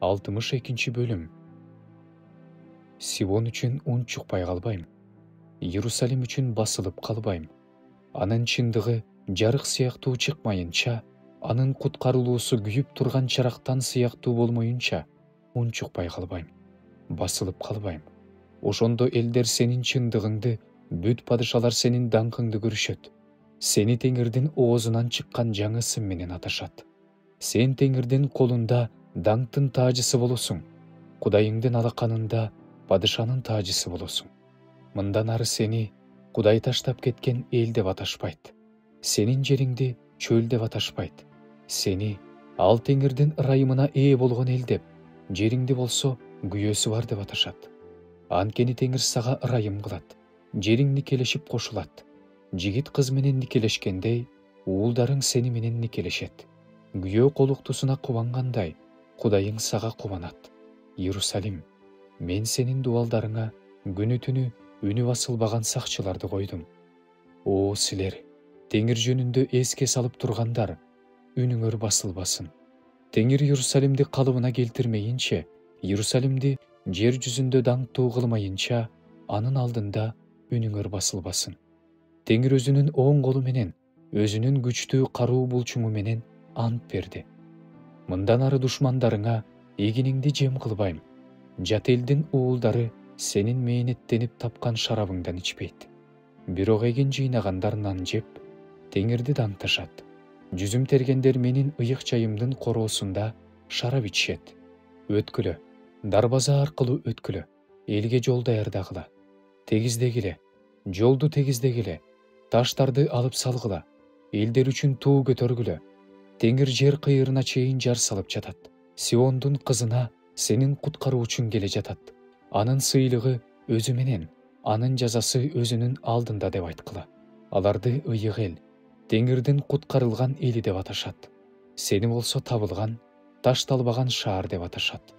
62 бөлүм. Сион үчүн ун чукпай калбайм. Иерусалим үчүн басылып калбайм. Анын чындыгы жарык сыяктуу чыкмайынча, анын куткарылуусу күйүп турган чарактан сыяктуу болмоюнча, ун чукпай калбайм. Басылып калбайм. Ошондо элдер сенин чындыгыңды, бүт падышалар сенин даңкыңды көрүшөт. Сени Теңирдин оозунан чыккан жаңы ысым менен аташат. Сен Теңирдин колунда даңктын таажысы болосуң. Кудайыңдын алаканында падышанын таажысы болосуң. Мындан ары сени Кудай таштап кеткен эл деп аташпайт. Сенин жериңди чөл деп аташпайт. Сени ал Теңирдин ырайымына ээ болгон эл деп, жериңди болсо күйөөсү бар деп аташат. Анткени Теңир сага ырайым кылат. Жериң никелешип кошулат. Жигит кыз менен никелешкендей, уулдарың сени менен никелешет. Күйөө колуктусуна кубангандай, Кудайың сага кубанат. Иерусалим, мен сенин дубалдарыңа күнү түнү үнү басылбаган сакчыларды койдум. О силер, Теңир жөнүндө эске салып тургандар, үнүңөр басылбасын. Теңир Иерусалимди калыбына келтирмейинче, Иерусалимди жер жүзүндө даңктуу кылмайынча, анын алдында үнүңөр басылбасын. Теңир өзүнүн оң колу менен, өзүнүн күчтүү каруу булчуңу менен ант берди. Мындан ары душмандарыңа эгиниңди жем кылбайм. Жат элдин уулдары сенин мээнеттенип тапкан шарабыңдан ичпейт. Бирок эгин жыйнагандарынан жеп, Теңирди даңкташат. Жүзүм тергендер менин ыйык чайымдын короосунда шарап ичишет. Өткүлө, дарбаза аркылуу өткүлө, элге жол даярдагыла. Тегиздегиле, жолду тегиздегиле, таштарды алып салгыла, элдер үчүн туу көтөргүлө. Теңир жер кыйырына чейин жар салып жатат. Сиондун кызына сенин куткаруучуң келе жатат. Анын сыйлыгы өзү менен, анын жазасы өзүнүн алдында деп айткыла. Аларды ыйык эл, Теңирдин куткарылган эли деп аташат. Сени болсо табылган, ташталбаган шаар деп аташат.